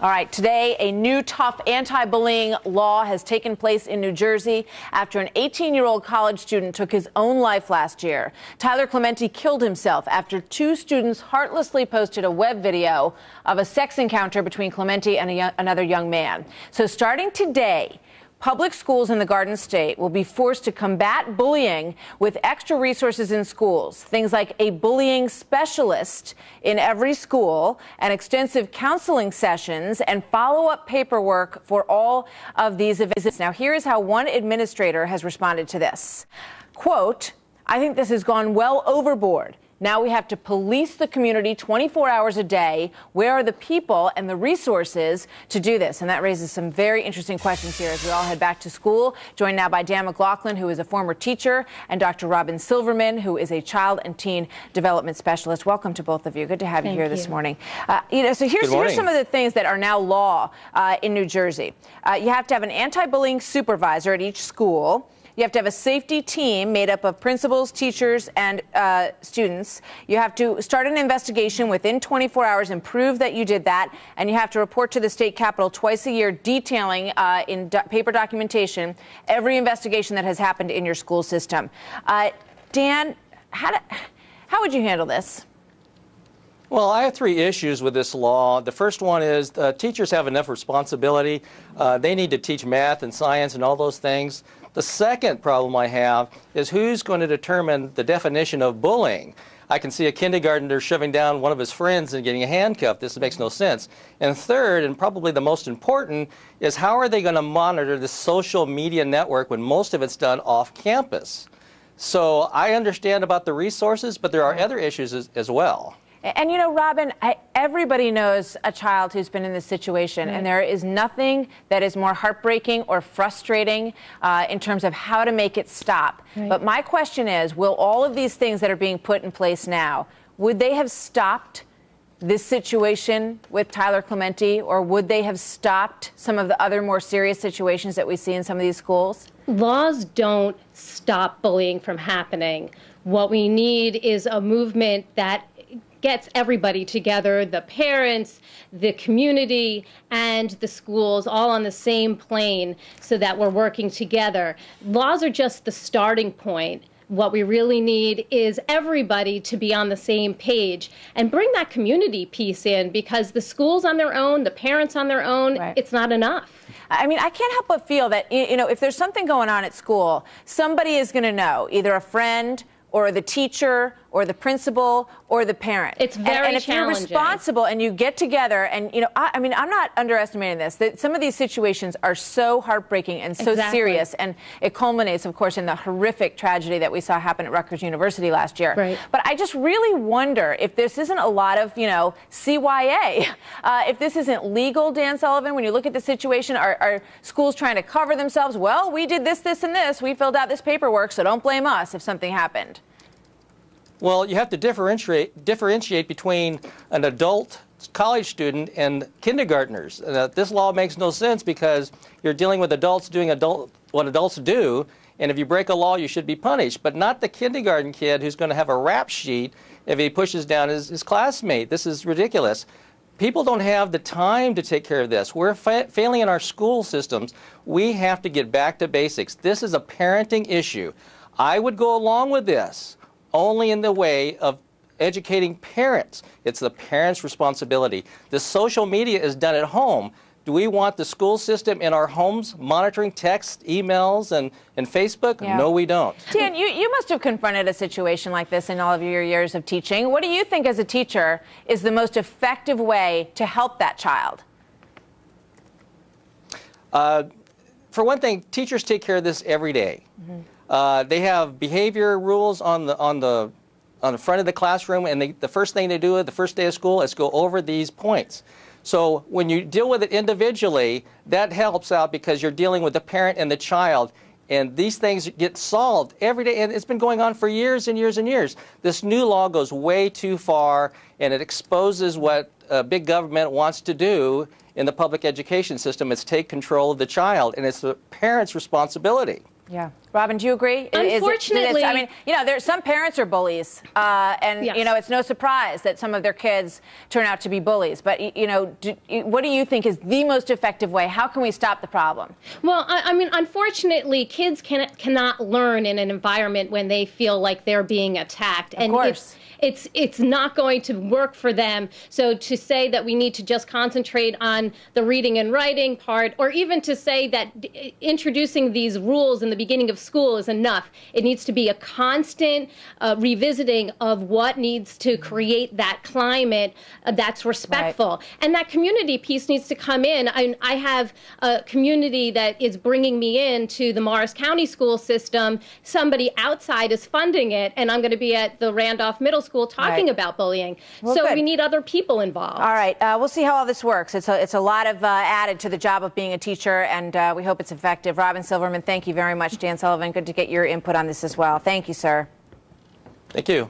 All right, today a new tough anti-bullying law has taken place in New Jersey after an 18-year-old college student took his own life last year. Tyler Clementi killed himself after two students heartlessly posted a web video of a sex encounter between Clementi and another young man. So starting today, public schools in the Garden State will be forced to combat bullying with extra resources in schools. Things like a bullying specialist in every school and extensive counseling sessions and follow-up paperwork for all of these events. Now, here is how one administrator has responded to this. Quote, "I think this has gone well overboard. Now we have to police the community 24 hours a day. Where are the people and the resources to do this?" And that raises some very interesting questions here as we all head back to school. Joined now by Dan McLaughlin, who is a former teacher, and Dr. Robyn Silverman, who is a child and teen development specialist. Welcome to both of you. Good to have you here this morning. So here's some of the things that are now law in New Jersey. You have to have an anti-bullying supervisor at each school. You have to have a safety team made up of principals, teachers, and students. You have to start an investigation within 24 hours and prove that you did that. And you have to report to the state capitol twice a year detailing in paper documentation every investigation that has happened in your school system. Dan, how would you handle this? Well, I have three issues with this law. The first one is teachers have enough responsibility. They need to teach math and science and all those things. The second problem I have is who's going to determine the definition of bullying. I can see a kindergartner shoving down one of his friends and getting a handcuff. This makes no sense. And third, and probably the most important, is how are they going to monitor the social media network when most of it's done off campus? So I understand about the resources, but there are other issues as well. And, you know, Robyn, everybody knows a child who's been in this situation, and there is nothing that is more heartbreaking or frustrating in terms of how to make it stop. But my question is, will all of these things that are being put in place now, would they have stopped this situation with Tyler Clementi, or would they have stopped some of the other more serious situations that we see in some of these schools? Laws don't stop bullying from happening. What we need is a movement that gets everybody together, the parents, the community, and the schools all on the same plane so that we're working together. Laws are just the starting point. What we really need is everybody to be on the same page and bring that community piece in, because the schools on their own, the parents on their own, it's not enough. I mean, I can't help but feel that, you know, if there's something going on at school, somebody is going to know, either a friend or the teacher or the principal or the parent. It's very and if challenging. You're responsible and you get together and, you know, I mean, I'm not underestimating this, that some of these situations are so heartbreaking and so serious, and it culminates, of course, in the horrific tragedy that we saw happen at Rutgers University last year. But I just really wonder if this isn't a lot of, you know, CYA, if this isn't legal, Dan Sullivan. When you look at the situation, are schools trying to cover themselves? Well, we did this, this, and this. We filled out this paperwork, so don't blame us if something happened. Well, you have to differentiate between an adult college student and kindergartners. This law makes no sense because you're dealing with adults doing what adults do, and if you break a law, you should be punished, but not the kindergarten kid who's going to have a rap sheet if he pushes down his classmate. This is ridiculous. People don't have the time to take care of this. We're failing in our school systems. We have to get back to basics. This is a parenting issue. I would go along with this only in the way of educating parents. It's the parents' responsibility. The social media is done at home. Do we want the school system in our homes monitoring text, emails, and Facebook? No, we don't. Dan, you must have confronted a situation like this in all of your years of teaching. What do you think as a teacher is the most effective way to help that child? For one thing, teachers take care of this every day. They have behavior rules on the front of the classroom, and the first thing they do the first day of school is go over these points. So when you deal with it individually, that helps out because you're dealing with the parent and the child, and these things get solved every day, and it's been going on for years and years and years. This new law goes way too far, and it exposes what big government wants to do in the public education system. It's take control of the child, and it's the parent's responsibility. Yeah. Robyn, do you agree? Unfortunately, I mean, there's some parents are bullies, and yes. It's no surprise that some of their kids turn out to be bullies. But what do you think is the most effective way? How can we stop the problem? Well, I mean, unfortunately, kids cannot learn in an environment when they feel like they're being attacked, and it's not going to work for them. So to say that we need to just concentrate on the reading and writing part, or even to say that introducing these rules in the beginning of school is enough. It needs to be a constant revisiting of what needs to create that climate that's respectful. Right. And that community piece needs to come in. I have a community that is bringing me into the Morris County school system. Somebody outside is funding it, and I'm going to be at the Randolph Middle School talking about bullying. Well, so we need other people involved. All right. We'll see how all this works. It's a lot of added to the job of being a teacher, and we hope it's effective. Robyn Silverman, thank you very much. Dan Sullivan, good to get your input on this as well. Thank you, sir. Thank you.